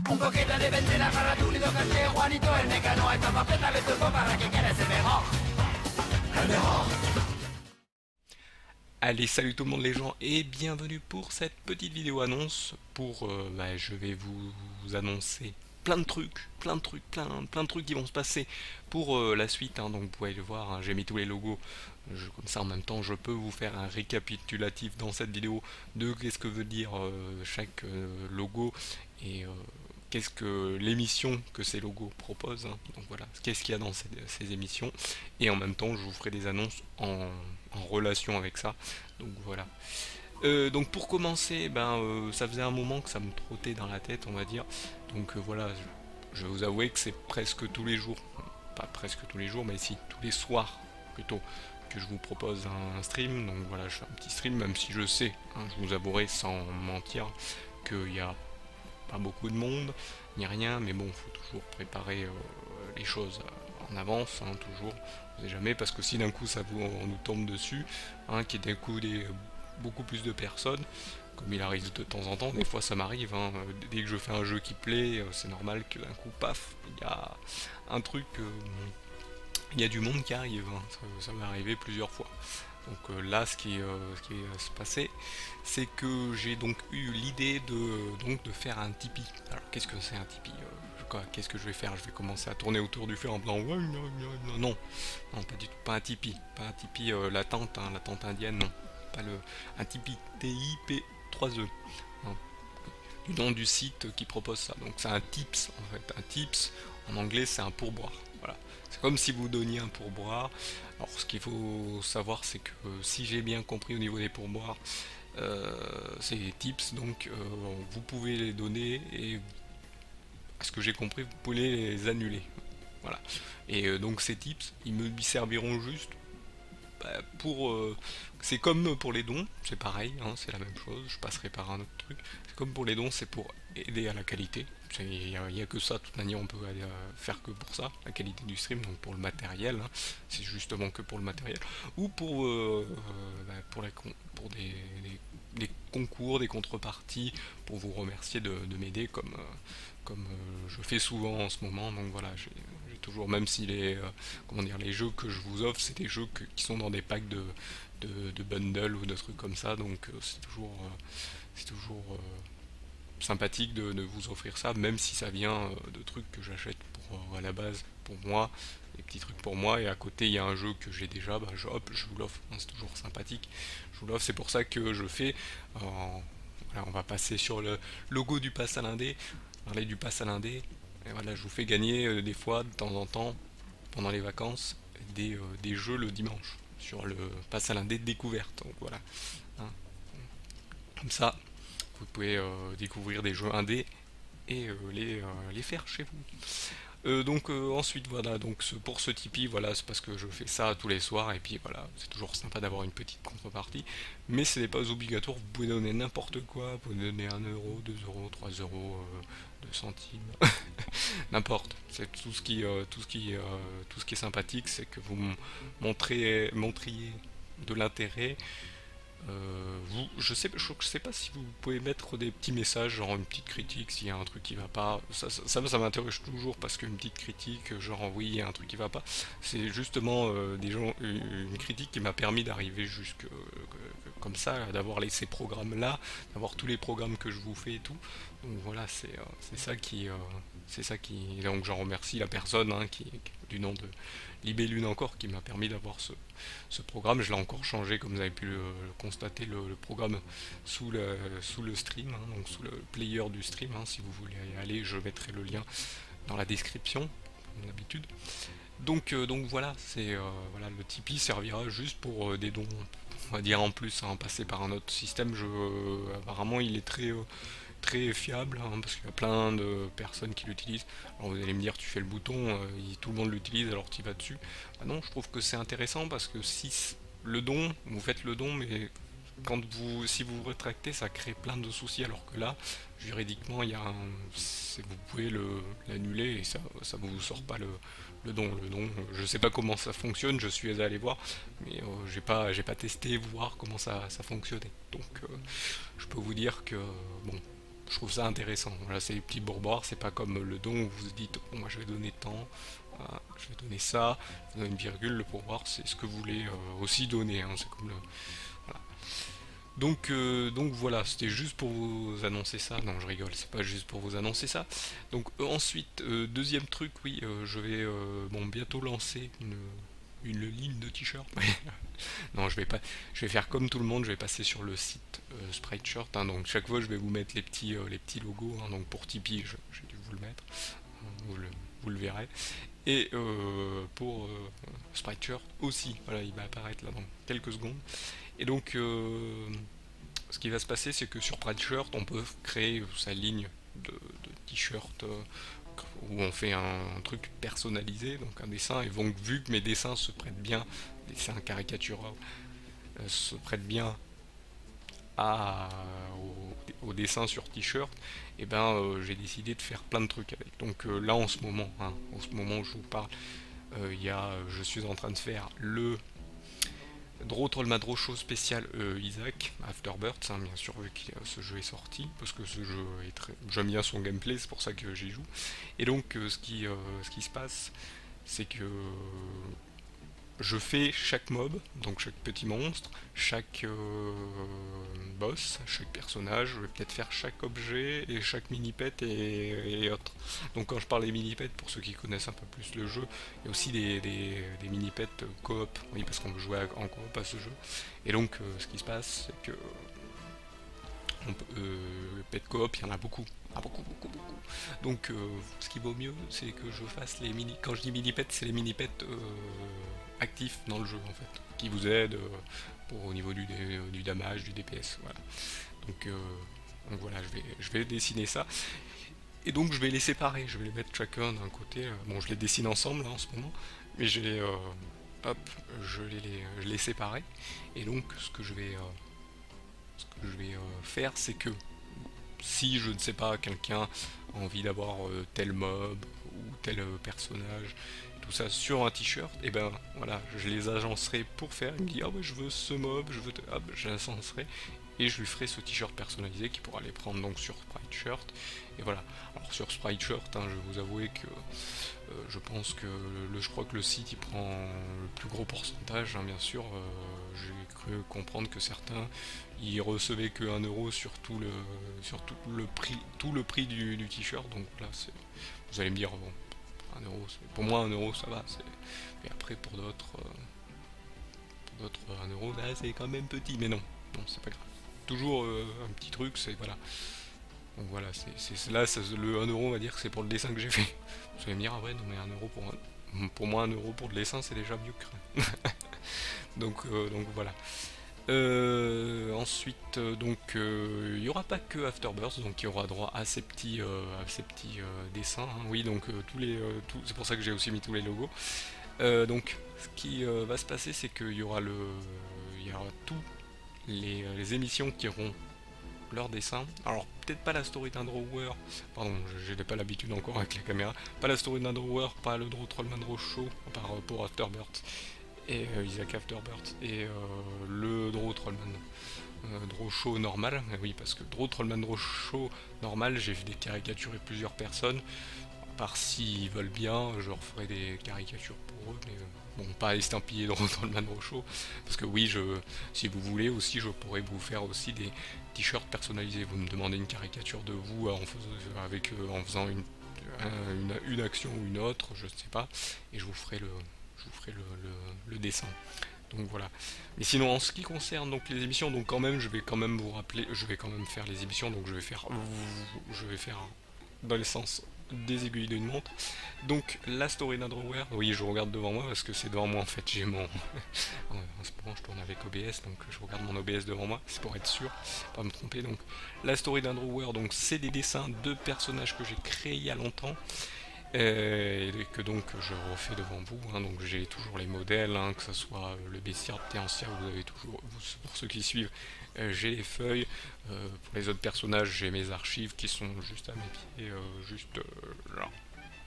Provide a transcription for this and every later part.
Un poquito de benzina para tu lindo caché, Juanito el mecano, esta papeta de turbo para que quieres el mejor. El mejor. Allez, salut tout le monde les gens et bienvenue pour cette petite vidéo annonce pour, je vais vous annoncer plein de trucs, plein de trucs qui vont se passer pour la suite, hein. Donc vous pouvez le voir, hein, j'ai mis tous les logos, comme ça en même temps je peux vous faire un récapitulatif dans cette vidéo de qu'est-ce que veut dire chaque logo et qu'est-ce que l'émission que ces logos proposent, hein. Donc voilà, qu'est-ce qu'il y a dans ces émissions, et en même temps je vous ferai des annonces en relation avec ça. Donc voilà. Donc pour commencer, ça faisait un moment que ça me trottait dans la tête, on va dire. Donc voilà, je vais vous avouer que c'est presque tous les jours, pas presque tous les jours, mais si tous les soirs plutôt, que je vous propose un stream. Donc voilà, je fais un petit stream, même si je sais, hein, je vous avouerai sans mentir, qu'il y a pas beaucoup de monde, ni rien, mais bon, il faut toujours préparer les choses en avance, hein, toujours, vous savez jamais, parce que si d'un coup on nous tombe dessus, hein, qu'il y ait d'un coup beaucoup plus de personnes, comme il arrive de temps en temps, des fois ça m'arrive, hein, dès que je fais un jeu qui plaît, c'est normal que d'un coup, paf, il y a un truc, il y a du monde qui arrive, hein, ça m'est arrivé plusieurs fois. Donc là, ce qui va se passer, c'est que j'ai donc eu l'idée de faire un Tipeee. Alors qu'est-ce que c'est un Tipeee? Qu'est-ce que je vais faire? Je vais commencer à tourner autour du feu en blanc. Ouais, non, non, pas du tout, pas un Tipeee, pas un Tipeee la tente, hein, la tente indienne, non, pas un Tipeee TIP3E, hein, du nom du site qui propose ça. Donc c'est un tips en fait, un tips en anglais c'est un pourboire. Voilà, c'est comme si vous donniez un pourboire. Alors ce qu'il faut savoir, c'est que si j'ai bien compris au niveau des pourboires, c'est des tips, donc vous pouvez les donner et à ce que j'ai compris, vous pouvez les annuler. Voilà. Et donc ces tips, ils me serviront juste pour... c'est comme pour les dons, c'est pareil, hein, c'est la même chose, je passerai par un autre truc. C'est comme pour les dons, c'est pour aider à la qualité. Il n'y a que ça, de toute manière on peut faire que pour ça, la qualité du stream, donc pour le matériel, hein, c'est justement que pour le matériel. Ou pour des concours, des contreparties, pour vous remercier de m'aider comme je fais souvent en ce moment. Donc voilà, j'ai toujours, même si comment dire, les jeux que je vous offre, c'est des jeux qui sont dans des packs de bundle ou de trucs comme ça, donc c'est toujours sympathique de vous offrir ça, même si ça vient de trucs que j'achète à la base pour moi, des petits trucs pour moi, et à côté il y a un jeu que j'ai déjà, hop, je vous l'offre, hein, c'est toujours sympathique, je vous l'offre, c'est pour ça que je fais. Voilà, on va passer sur le logo du pass à l'indé, parler du pass à l'indé, et voilà, je vous fais gagner des fois, de temps en temps, pendant les vacances, des jeux le dimanche, sur le pass à l'indé de découverte, donc voilà, hein. Comme ça, vous pouvez découvrir des jeux indés et les faire chez vous. Ensuite voilà, donc pour ce Tipeee, voilà, c'est parce que je fais ça tous les soirs, et puis voilà, c'est toujours sympa d'avoir une petite contrepartie, mais ce n'est pas obligatoire, vous pouvez donner n'importe quoi, vous pouvez donner 1 euro, 2 euros, 3 euros, 2 centimes, n'importe, c'est tout ce qui est sympathique, c'est que vous montriez de l'intérêt. Je sais pas si vous pouvez mettre des petits messages, genre une petite critique s'il y a un truc qui va pas. Ça m'intéresse toujours, parce qu'une petite critique, genre oui, il y a un truc qui va pas, c'est justement une critique qui m'a permis d'arriver jusque comme ça, d'avoir ces programmes là, d'avoir tous les programmes que je vous fais et tout. Donc voilà, c'est ça qui. Donc j'en remercie la personne, hein, du nom de Libellune encore, qui m'a permis d'avoir ce programme. Je l'ai encore changé, comme vous avez pu le constater, le programme sous le stream, hein, donc sous le player du stream, hein. Si vous voulez y aller, je mettrai le lien dans la description, comme d'habitude. Donc voilà, voilà, le Tipeee servira juste pour des dons, on va dire, en plus, hein, passer par un autre système. Apparemment il est très fiable, hein, parce qu'il y a plein de personnes qui l'utilisent. Alors vous allez me dire, tu fais le bouton, tout le monde l'utilise, alors tu vas dessus. Bah non, je trouve que c'est intéressant, parce que si le don, vous faites le don, mais si vous vous rétractez, ça crée plein de soucis, alors que là, juridiquement, vous pouvez l'annuler, et ça vous sort pas le don. Le don, je sais pas comment ça fonctionne, je suis allé voir, mais j'ai pas testé, voir comment ça fonctionnait. Donc, je peux vous dire que, bon, je trouve ça intéressant. Voilà, c'est des petits pourboires, c'est pas comme le don où vous dites bon, moi je vais donner tant, je vais donner ça, je donne une virgule, le pourboire c'est ce que vous voulez aussi donner, hein, c'est comme le. Voilà. Donc voilà, c'était juste pour vous annoncer ça. Non, je rigole, c'est pas juste pour vous annoncer ça. Donc ensuite, deuxième truc, oui, je vais bon, bientôt lancer une ligne de t-shirts. Non, je vais faire comme tout le monde, je vais passer sur le site Sprite hein, donc chaque fois je vais vous mettre les petits logos, hein, donc pour Tipeee, j'ai dû vous le mettre, vous le verrez. Et pour Sprite Shirt aussi, voilà, il va apparaître là dans quelques secondes. Et donc, ce qui va se passer, c'est que sur Sprite Shirt, on peut créer sa ligne de t-shirt où on fait un truc personnalisé, donc un dessin. Et donc, vu que mes dessins se prêtent bien, dessins caricaturaux, se prêtent bien à, au dessin sur t-shirt, et ben j'ai décidé de faire plein de trucs avec. Donc là en ce moment, hein, en ce moment où je vous parle, je suis en train de faire le Draw Trollman Draw Show spécial Isaac Afterbirth, hein, bien sûr vu que ce jeu est sorti, parce que ce jeu est très, j'aime bien son gameplay, c'est pour ça que j'y joue. Et donc ce qui se passe, c'est que je fais chaque mob, donc chaque petit monstre, chaque boss, chaque personnage, je vais peut-être faire chaque objet et chaque mini-pet et autres. Donc quand je parle des mini-pets, pour ceux qui connaissent un peu plus le jeu, il y a aussi des mini-pets coop, oui parce qu'on peut jouer en coop à ce jeu. Et donc ce qui se passe, c'est que pet coop, il y en a beaucoup. Beaucoup. Donc ce qui vaut mieux, c'est que je fasse les mini. Quand je dis mini pets, c'est les mini pets actifs dans le jeu en fait, qui vous aident au niveau du damage, du DPS. Voilà. Donc voilà, je vais dessiner ça. Et donc je vais les séparer, je vais les mettre chacun d'un côté. Bon, je les dessine ensemble là, en ce moment, mais hop, je les séparer. Et donc ce que je vais faire, c'est que si je ne sais pas, quelqu'un a envie d'avoir tel mob ou tel personnage, tout ça sur un t-shirt, et ben voilà, je les agencerai pour faire. Il me dit ah ouais je veux ce mob, hop, je l'agencerai et je lui ferai ce t-shirt personnalisé qui pourra les prendre donc sur Sprite Shirt. Et voilà. Alors sur Sprite Shirt, hein, je vais vous avouer que je pense que je crois que le site il prend le plus gros pourcentage, hein, bien sûr. J'ai cru comprendre que certains ils recevaient que 1 euro sur sur tout le prix du t-shirt. Donc voilà, vous allez me dire bon, 1 euro, pour moi 1 euro ça va. Mais après pour d'autres 1 euro, là c'est quand même petit. Mais non, c'est pas grave. Toujours un petit truc, c'est voilà. Donc voilà, le 1 euro, on va dire que c'est pour le dessin que j'ai fait. Vous allez me dire, ah ouais, non mais 1 euro pour moi 1 euro pour le dessin c'est déjà mieux que rien. Donc voilà. Ensuite, il n'y aura pas que Afterbirth, donc il y aura droit à ces petits dessins, hein. Oui, donc c'est pour ça que j'ai aussi mis tous les logos. Donc, ce qui va se passer, c'est qu'il il y aura tous les émissions qui auront leur dessin. Alors peut-être pas la story d'un drawer, pardon, j'ai pas l'habitude encore avec la caméra, pas la story d'un drawer, pas le Draw Trollman Draw Show pour Afterbirth et Isaac Afterbirth et le Draw Trollman Draw Show normal. Mais oui, parce que Draw Trollman Draw Show normal, j'ai vu des caricaturer plusieurs personnes. À part s'ils veulent bien, je leur ferai des caricatures pour eux, mais bon, pas estampillé Draw Trollman Draw Show. Parce que oui, si vous voulez aussi, je pourrais vous faire aussi des t-shirts personnalisés. Vous me demandez une caricature de vous en faisant une action ou une autre, je ne sais pas, et je vous ferai le dessin. Donc voilà. Mais sinon en ce qui concerne donc les émissions, donc quand même je vais quand même vous rappeler, je vais quand même faire les émissions, donc je vais faire dans le sens des aiguilles d'une montre. Donc la story d'un drawer, oui je regarde devant moi parce que c'est devant moi en fait, j'ai mon en ce moment je tourne avec OBS, donc je regarde mon OBS devant moi, c'est pour être sûr, pas me tromper. Donc la story d'un drawer, donc c'est des dessins de personnages que j'ai créés il y a longtemps. Et que donc je refais devant vous, hein. Donc j'ai toujours les modèles, hein, que ce soit le bestiaire de Théancia, vous avez toujours, pour ceux qui suivent, j'ai les feuilles. Pour les autres personnages, j'ai mes archives qui sont juste à mes pieds, juste là,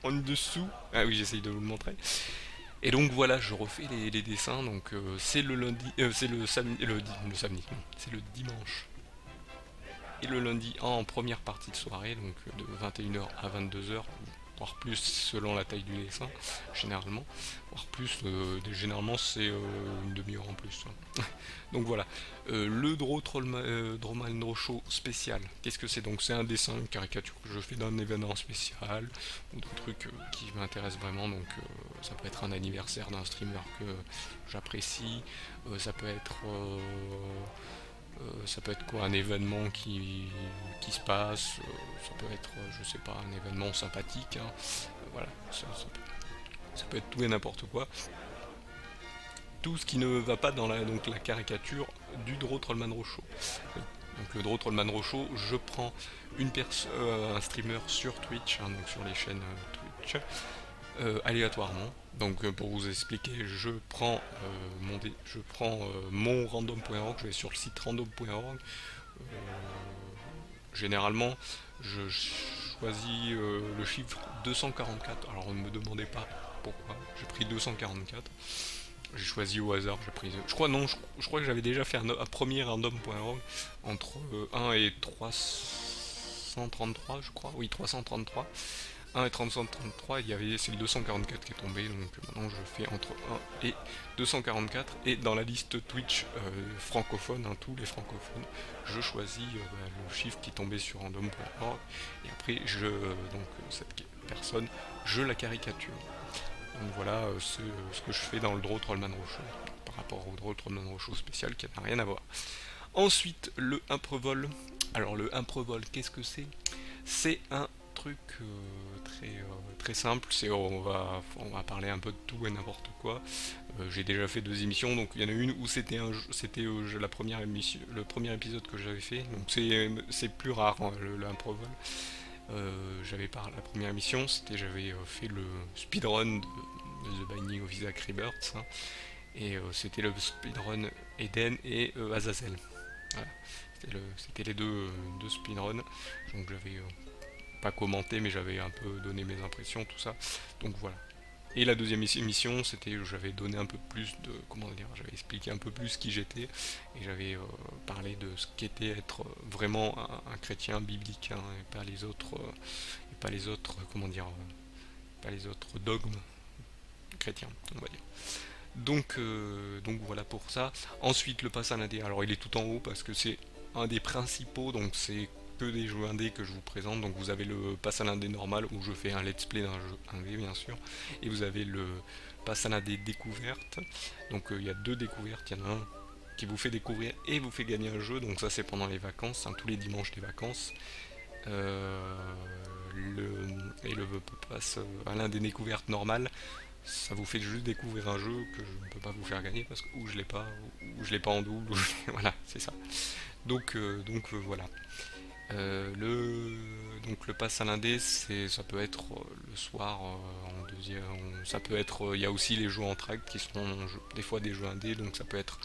en dessous. Ah oui, j'essaye de vous le montrer. Et donc voilà, je refais les dessins. Donc c'est le lundi, c'est le samedi, le samedi, non, c'est le dimanche. et le lundi en première partie de soirée, donc de 21h à 22h, voire plus selon la taille du dessin, généralement, voire plus, généralement c'est une demi-heure en plus. Donc voilà, le Droman Draw Show spécial, qu'est-ce que c'est? Donc c'est un dessin, une caricature que je fais d'un événement spécial, ou d'un truc qui m'intéresse vraiment, donc ça peut être un anniversaire d'un streamer que j'apprécie, ça peut être quoi, un événement qui se passe, ça peut être, je sais pas, un événement sympathique, hein. Voilà, ça peut être tout et n'importe quoi. Tout ce qui ne va pas dans donc, la caricature du Draw Trollman Roadshow. Donc le Draw Trollman Roadshow, je prends un streamer sur Twitch, hein, donc sur les chaînes Twitch, aléatoirement. Donc pour vous expliquer, je prends mon random.org, je vais sur le site random.org. Généralement, je choisis le chiffre 244. Alors ne me demandez pas pourquoi, j'ai pris 244. J'ai choisi au hasard, j'ai pris. Je crois que j'avais déjà fait un premier random.org entre 1 et 333, je crois. Oui, 333. 1 et 333, c'est le 244 qui est tombé, donc maintenant je fais entre 1 et 244, et dans la liste Twitch francophone, hein, tous les francophones, je choisis le chiffre qui est tombé sur random.org, et après donc cette personne, je la caricature. Donc voilà ce que je fais dans le Draw Trollman Roadshow, par rapport au Draw Trollman Roadshow spécial qui n'a rien à voir. Ensuite, le improvol. Alors le improvol, qu'est-ce que c'est? C'est un truc très simple, on va parler un peu de tout et n'importe quoi. J'ai déjà fait 2 émissions, donc il y en a une où c'était la première émission, le premier épisode que j'avais fait, donc c'est plus rare, hein, l'improvol. La première émission, j'avais fait le speedrun de The Binding of Isaac Rebirth, hein, et c'était le speedrun Eden et Azazel. Voilà. C'était les deux speedruns, donc j'avais pas commenté, mais j'avais un peu donné mes impressions, tout ça. Donc voilà. Et la deuxième émission, j'avais donné un peu plus de, j'avais expliqué un peu plus qui j'étais, et j'avais parlé de ce qu'était être vraiment un chrétien biblique, hein, et pas les autres, pas les autres dogmes chrétiens, on va dire. Donc voilà pour ça. Ensuite, le pass à l'indé. Alors il est tout en haut parce que c'est un des principaux, donc c'est que des jeux indés que je vous présente. Donc vous avez le pass à l'indé normal où je fais un let's play d'un jeu indé bien sûr, et vous avez le pass à l'indé découverte. Donc il y a 2 découvertes, il y en a un qui vous fait découvrir et vous fait gagner un jeu, donc ça c'est pendant les vacances, hein, tous les dimanches des vacances. Le pass à l'indé découverte normal, ça vous fait juste découvrir un jeu que je ne peux pas vous faire gagner parce que ou je l'ai pas en double, voilà, c'est ça. Donc voilà. Donc le pass à l'indé, ça peut être le soir en deuxième, ça peut être, il y a aussi les jeux en tract qui sont des fois des jeux indés, donc ça peut être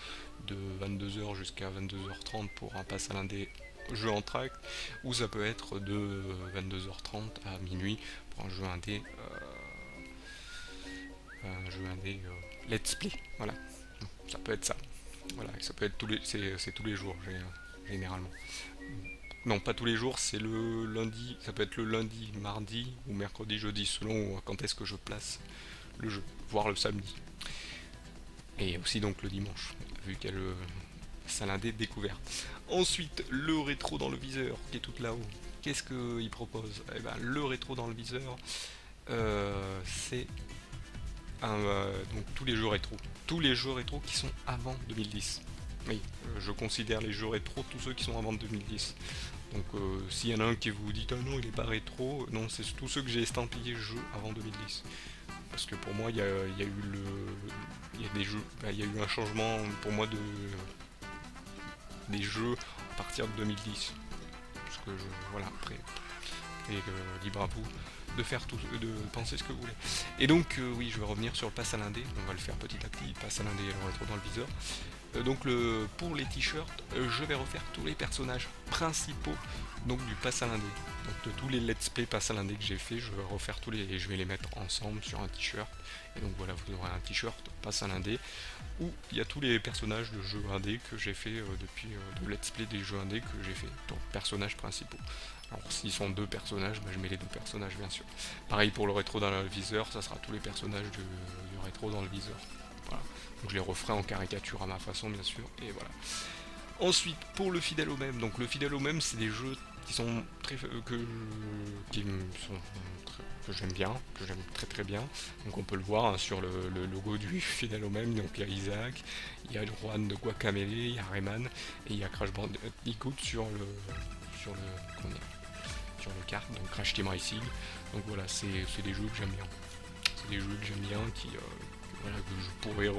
de 22h jusqu'à 22h30 pour un pass à l'indé jeu en tract, ou ça peut être de 22h30 à minuit pour un jeu indé let's play, voilà, ça peut être ça, voilà, ça peut être c'est tous les jours généralement. Non, pas tous les jours, c'est le lundi, ça peut être le lundi, mardi ou mercredi, jeudi, selon quand est-ce que je place le jeu, voire le samedi. Et aussi donc le dimanche, vu qu'il y a le salindé découvert. Ensuite, le rétro dans le viseur, qui est tout là-haut. Qu'est-ce qu'il propose? Eh ben, le rétro dans le viseur, c'est donc tous les jeux rétro. Tous les jeux rétro qui sont avant 2010. Oui, je considère les jeux rétro tous ceux qui sont avant 2010. Donc s'il y en a un qui vous dit ah non il est pas rétro, non c'est tous ceux que j'ai estampillés jeux avant 2010. Parce que pour moi il y a eu un changement pour moi des jeux à partir de 2010. Parce que voilà après libre à vous de faire de penser ce que vous voulez. Et donc oui je vais revenir sur le pass à l'indé, on va le faire petit à petit, pass à l'indé rétro dans le viseur. Donc pour les t-shirts, je vais refaire tous les personnages principaux donc du pass à l'indé. Donc de tous les let's play pass à l'indé que j'ai fait, je vais refaire tous les et je vais les mettre ensemble sur un t-shirt. Et donc voilà, vous aurez un t-shirt pass à l'indé où il y a tous les personnages de jeux indé que j'ai fait depuis de let's play des jeux indé que j'ai fait, donc personnages principaux. Alors s'ils sont deux personnages, bah, je mets les deux personnages bien sûr. Pareil pour le rétro dans le viseur, ça sera tous les personnages du rétro dans le viseur. Voilà. Donc je les referai en caricature à ma façon bien sûr, et voilà. Ensuite pour le fidèle au même, donc le fidèle au même c'est des jeux qui sont très que j'aime bien, que j'aime très très bien. Donc on peut le voir hein, sur le logo du fidèle au même, donc il y a Isaac, il y a le Juan de Guacamele, il y a Rayman, et il y a Crash Bandicoot sur le kart, donc Crash Team Racing. Donc voilà, c'est des jeux que j'aime bien. C'est des jeux que j'aime bien, voilà, que je pourrais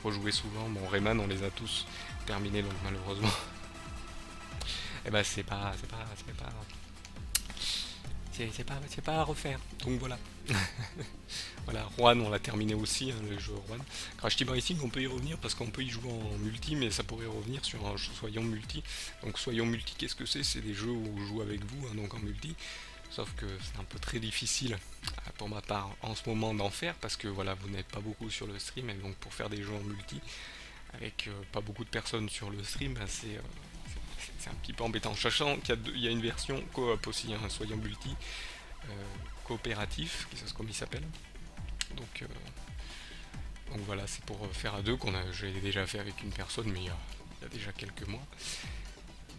rejouer souvent. Bon, Rayman, on les a tous terminés, donc malheureusement, et ben c'est pas à refaire. Donc voilà. Voilà, Juan, on l'a terminé aussi, hein, le jeu Juan. Crash Team Racing, on peut y revenir parce qu'on peut y jouer en multi, mais ça pourrait revenir sur un Soyons multi. Donc Soyons multi, qu'est-ce que c'est? C'est des jeux où on joue avec vous, hein, donc en multi. Sauf que c'est un peu très difficile pour ma part en ce moment d'en faire parce que voilà, vous n'êtes pas beaucoup sur le stream et donc pour faire des jeux en multi avec pas beaucoup de personnes sur le stream, ben, c'est un petit peu embêtant. Sachant qu'il y a une version coop aussi, hein, Soyons multi, coopératif, c'est comme il s'appelle. Donc voilà, c'est pour faire à deux j'ai déjà fait avec une personne, mais il y a déjà quelques mois.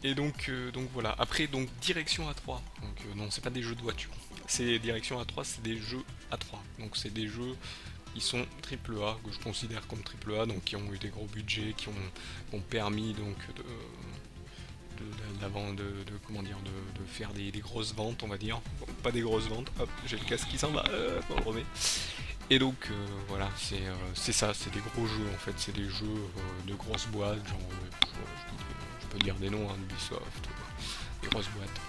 Et donc voilà. Après donc direction A3. Donc non, c'est pas des jeux de voiture. C'est direction A3, c'est des jeux A3. Donc c'est des jeux qui sont triple A, que je considère comme triple A, donc qui ont eu des gros budgets, qui ont permis donc de faire des grosses ventes, on va dire. Bon, pas des grosses ventes. Hop, j'ai le casque qui s'en va. On le remet. Et donc voilà, c'est ça, c'est des gros jeux en fait, c'est des jeux de grosses boîtes, genre je peux dire des noms, hein, Ubisoft, des grosses boîtes,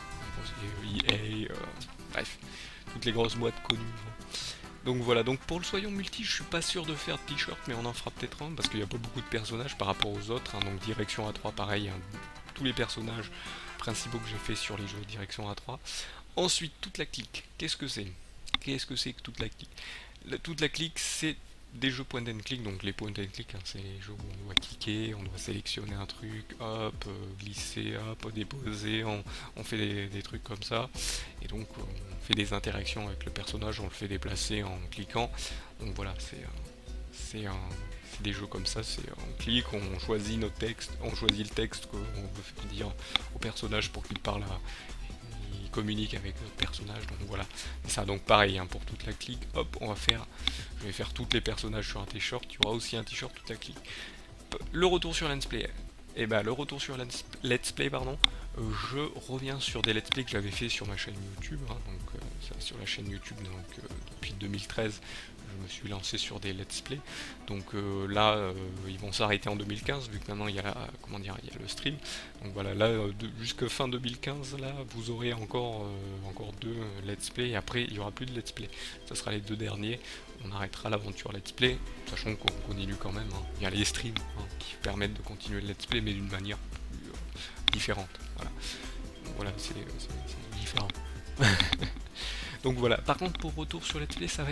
EA, bref, toutes les grosses boîtes connues. Donc voilà, donc pour le Soyons multi, je suis pas sûr de faire de t-shirt, mais on en fera peut-être un, parce qu'il n'y a pas beaucoup de personnages par rapport aux autres, hein, donc direction A3 pareil, hein, tous les personnages principaux que j'ai fait sur les jeux direction A3. Ensuite, toute la clique, qu'est-ce que c'est? Qu'est-ce que c'est que toute la clique? Toute la clique, c'est des jeux point and click, donc les point and click, hein, c'est les jeux où on doit cliquer, on doit sélectionner un truc, hop, glisser, hop, déposer, on fait des trucs comme ça, et donc on fait des interactions avec le personnage, on le fait déplacer en cliquant, donc voilà, c'est des jeux comme ça, on clique, on choisit notre texte, on choisit le texte qu'on veut faire dire au personnage pour qu'il parle communique avec notre personnage, donc voilà. Et ça, donc pareil, hein, pour toute la clique, hop, je vais faire tous les personnages sur un t-shirt, il y aura aussi un t-shirt toute la clique. Le retour sur Let's Play, et bah le retour sur Let's Play, pardon, je reviens sur des Let's Play que j'avais fait sur ma chaîne YouTube, hein, donc ça, sur la chaîne YouTube, donc depuis 2013, je me suis lancé sur des let's play, donc là ils vont s'arrêter en 2015 vu que maintenant il y a il y a le stream, donc voilà, là jusqu'à fin 2015 là vous aurez encore deux let's play, et après il n'y aura plus de let's play, ça sera les deux derniers, on arrêtera l'aventure let's play, sachant qu'on continue quand même, hein. Il y a les streams hein, qui permettent de continuer le let's play mais d'une manière plus différente, voilà, donc voilà, c'est différent. Donc voilà, par contre pour retour sur Let's Play ça va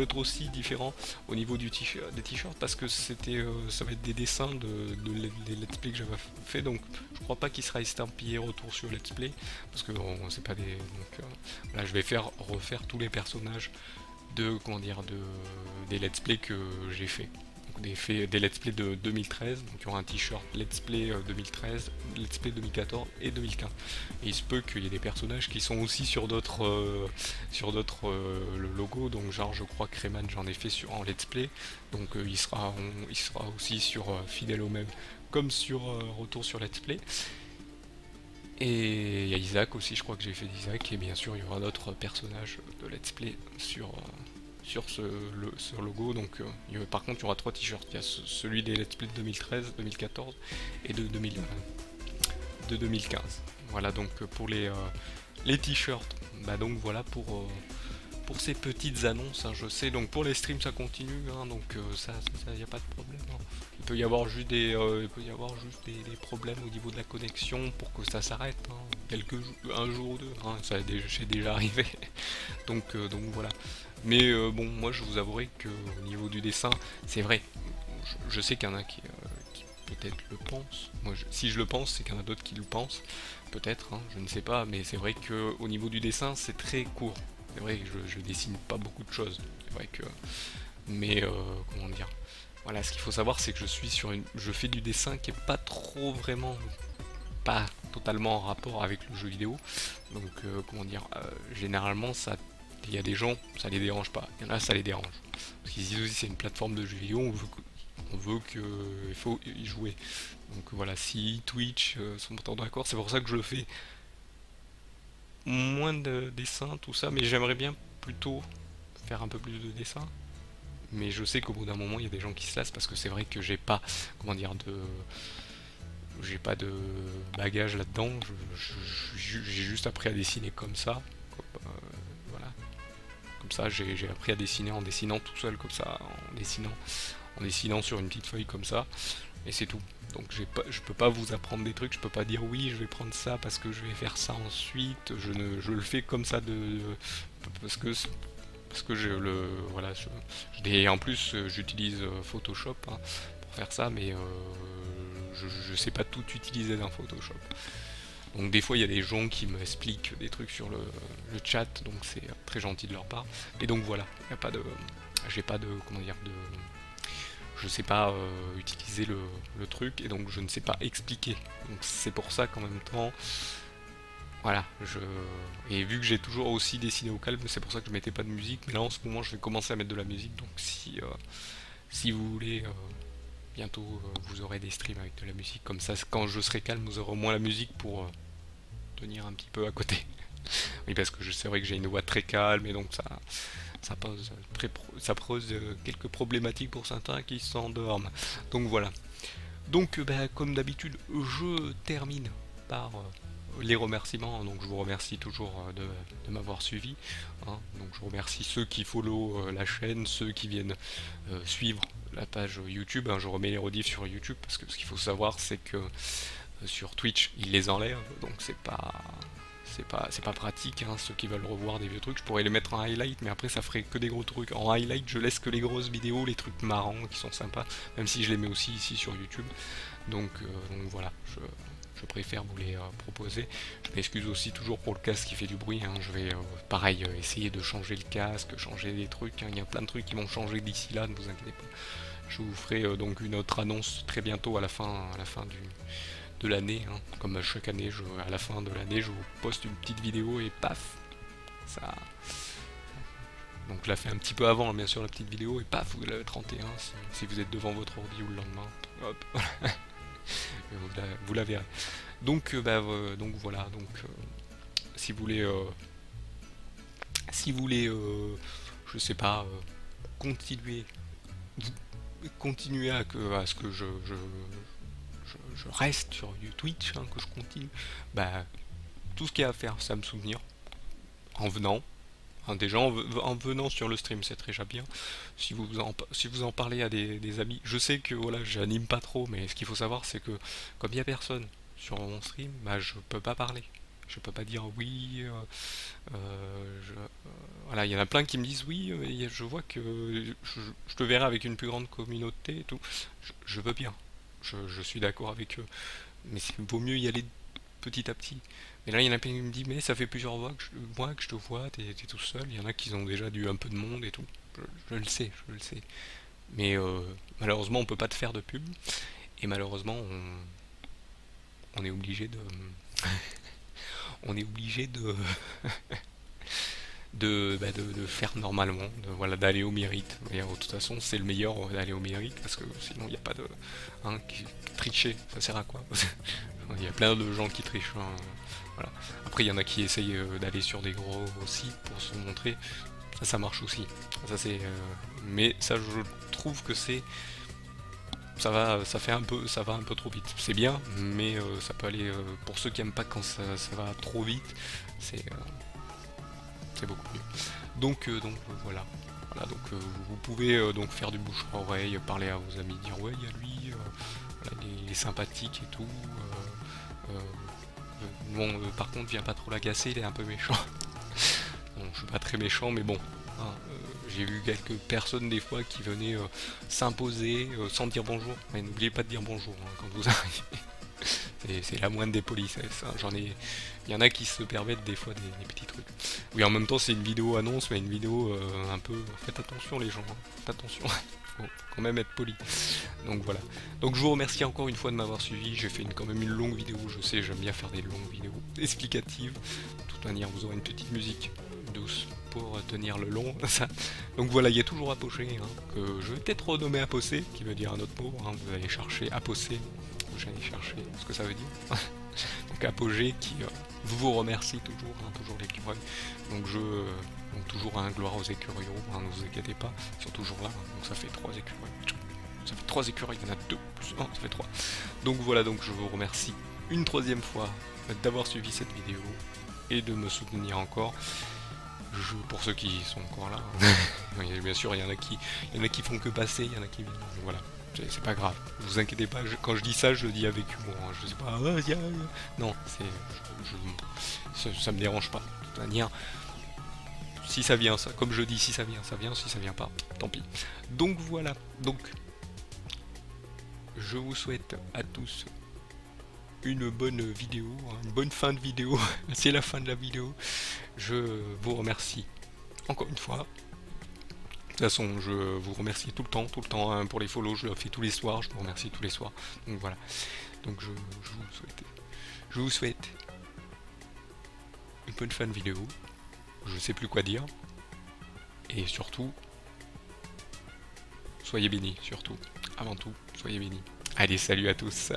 être aussi différent au niveau des t-shirts parce que ça va être des dessins des Let's Play que j'avais fait, donc je crois pas qu'il sera estampillé retour sur Let's Play parce que c'est pas des. Donc là je vais refaire tous les personnages des Let's Play que j'ai fait. Des Let's Play de 2013, donc il y aura un t-shirt Let's Play 2013, Let's Play 2014 et 2015. Et il se peut qu'il y ait des personnages qui sont aussi sur d'autres logos, donc genre je crois que Rayman j'en ai fait en Let's Play, donc il sera aussi sur Fidèle au même, comme sur Retour sur Let's Play. Et il y a Isaac aussi, je crois que j'ai fait d'Isaac, et bien sûr il y aura d'autres personnages de Let's Play sur ce logo, donc par contre il y aura 3 t-shirts, il y a celui des Let's Play de 2013, 2014 et de 2015. Voilà donc pour les t-shirts, bah donc voilà pour ces petites annonces, hein, je sais, donc pour les streams ça continue, hein, donc ça y a pas de problème, hein. il peut y avoir juste des problèmes au niveau de la connexion pour que ça s'arrête, hein, un jour ou deux, hein, c'est déjà arrivé. Donc voilà. Mais bon, moi je vous avouerai que au niveau du dessin, c'est vrai. Je sais qu'il y en a qui peut-être le pensent. Moi, si je le pense, c'est qu'il y en a d'autres qui le pensent. Peut-être, hein, je ne sais pas. Mais c'est vrai que au niveau du dessin, c'est très court. C'est vrai que je dessine pas beaucoup de choses. C'est vrai que, mais comment dire. Voilà, ce qu'il faut savoir, c'est que je fais du dessin qui est pas trop vraiment, pas totalement en rapport avec le jeu vidéo. Donc, comment dire, généralement, il y a des gens, ça les dérange pas. Il y en a, ça les dérange. Parce qu'ils disent aussi c'est une plateforme de jeux vidéo, on veut qu'il faut y jouer. Donc voilà, si Twitch sont pas d'accord, c'est pour ça que je le fais. Moins de dessins, tout ça, mais j'aimerais bien plutôt faire un peu plus de dessins. Mais je sais qu'au bout d'un moment, il y a des gens qui se lassent parce que c'est vrai que comment dire, j'ai pas de bagage là-dedans. J'ai juste appris à dessiner comme ça. Voilà. Comme ça, j'ai appris à dessiner en dessinant tout seul comme ça, en dessinant sur une petite feuille comme ça, et c'est tout. Donc je peux pas vous apprendre des trucs, je peux pas dire oui, je vais prendre ça parce que je vais faire ça ensuite. Je le fais comme ça parce que voilà, et en plus j'utilise Photoshop, hein, pour faire ça, mais je sais pas tout utiliser dans Photoshop. Donc des fois il y a des gens qui m'expliquent des trucs sur le chat, donc c'est très gentil de leur part. Et donc voilà, il y a pas de, j'ai pas de, comment dire, je sais pas utiliser le truc, et donc je ne sais pas expliquer. Donc c'est pour ça qu'en même temps, voilà, et vu que j'ai toujours aussi dessiné au calme, c'est pour ça que je mettais pas de musique. Mais là en ce moment je vais commencer à mettre de la musique, donc si vous voulez, bientôt vous aurez des streams avec de la musique, comme ça quand je serai calme vous aurez au moins la musique pour tenir un petit peu à côté. Oui, parce que c'est vrai que j'ai une voix très calme, et donc ça pose quelques problématiques pour certains qui s'endorment. Donc voilà. Donc bah, comme d'habitude, je termine par les remerciements. Donc je vous remercie toujours de m'avoir suivi, hein. Donc je remercie ceux qui follow la chaîne, ceux qui viennent suivre la page YouTube, hein. Je remets les rediffs sur YouTube parce que ce qu'il faut savoir, c'est que sur Twitch ils les enlèvent, donc c'est pas pratique, hein. Ceux qui veulent revoir des vieux trucs, je pourrais les mettre en highlight, mais après ça ferait que des gros trucs. En highlight, je laisse que les grosses vidéos, les trucs marrants qui sont sympas, même si je les mets aussi ici sur YouTube. Donc voilà, je préfère vous les proposer. Je m'excuse aussi toujours pour le casque qui fait du bruit, hein. Je vais pareil essayer de changer le casque, changer des trucs, hein. Il y a plein de trucs qui vont changer d'ici là, ne vous inquiétez pas. Je vous ferai donc une autre annonce très bientôt à la fin de l'année, hein. Comme chaque année, à la fin de l'année, je vous poste une petite vidéo et paf, ça. Donc je la fais un petit peu avant, bien sûr, la petite vidéo, et paf, vous l'avez 31 si vous êtes devant votre ordi ou le lendemain. Hop, vous la verrez. Donc donc voilà, donc si vous voulez, je sais pas, continuer, continuer à ce que je reste sur Twitch, hein, que je continue, bah tout ce qu'il y a à faire, c'est à me soutenir en venant. Hein, déjà en venant sur le stream, c'est très bien. Si vous en parlez à des amis, je sais que voilà, j'anime pas trop, mais ce qu'il faut savoir, c'est que comme il y a personne sur mon stream, bah je peux pas parler. Je peux pas dire oui. Voilà, il y en a plein qui me disent oui, je vois que je te verrai avec une plus grande communauté et tout. Je veux bien. Je suis d'accord avec eux. Mais il vaut mieux y aller petit à petit. Mais là, il y en a plein qui me disent, mais ça fait plusieurs mois que je te vois, t'es tout seul. Il y en a qui ont déjà dû un peu de monde et tout. Je le sais, je le sais. Mais malheureusement, on peut pas te faire de pub. Et malheureusement, on est obligé de... on est obligé de faire normalement, voilà, d'aller au mérite. Et, de toute façon, c'est le meilleur d'aller au mérite, parce que sinon, il n'y a pas de... Hein, tricher, ça sert à quoi? Il y a plein de gens qui trichent, hein. Voilà. Après, il y en a qui essayent d'aller sur des gros sites pour se montrer. Ça marche aussi. Ça, mais ça, je trouve que ça va un peu trop vite. C'est bien, mais ça peut aller, pour ceux qui aiment pas quand ça va trop vite, c'est beaucoup mieux. Donc voilà. Voilà, donc vous pouvez donc faire du bouche à oreille, parler à vos amis, dire ouais il y a lui, voilà, il est sympathique et tout. Bon, par contre viens pas trop l'agacer, il est un peu méchant. Bon, je suis pas très méchant, mais bon, hein, j'ai vu quelques personnes des fois qui venaient s'imposer sans dire bonjour. Mais n'oubliez pas de dire bonjour hein, quand vous arrivez. C'est la moindre des politesses. Hein. Il y en a qui se permettent des fois des petits trucs. Oui, en même temps, c'est une vidéo annonce, mais une vidéo un peu. Faites attention, les gens. Hein. Faites attention. Faut quand même être poli. Donc voilà. Donc je vous remercie encore une fois de m'avoir suivi. J'ai fait quand même une longue vidéo. Je sais, j'aime bien faire des longues vidéos explicatives. De toute manière, vous aurez une petite musique douce pour tenir le long. Donc voilà, il y a toujours Apogée, hein, que je vais peut-être renommer Aposé, qui veut dire un autre mot. Hein. Vous allez chercher Aposé. J'allais chercher ce que ça veut dire. Donc Apogée qui vous remercie toujours, hein, toujours l'écureuil. Donc donc toujours un gloire aux écureuils, hein, ne vous inquiétez pas, ils sont toujours là, hein, donc ça fait 3 écureuils. Ça fait 3 écureuils, il y en a 2 plus 1, ça fait 3. Donc voilà, donc je vous remercie une troisième fois d'avoir suivi cette vidéo et de me soutenir encore. Pour ceux qui sont encore là, hein. Bien sûr il y en a qui font que passer, il y en a qui viennent, voilà. C'est pas grave, vous inquiétez pas, quand je dis ça, je le dis avec humour, hein. Je sais pas, non, ça me dérange pas, de toute manière, si ça vient, ça, comme je dis, si ça vient, si ça vient pas, tant pis. Donc voilà, donc, je vous souhaite à tous une bonne vidéo, hein, une bonne fin de vidéo, c'est la fin de la vidéo, je vous remercie encore une fois. De toute façon, je vous remercie tout le temps hein, pour les follow, je le fais tous les soirs, je vous remercie tous les soirs. Donc voilà. Donc je vous souhaite une bonne fin de vidéo. Je sais plus quoi dire. Et surtout, soyez bénis, surtout. Avant tout, soyez bénis. Allez, salut à tous.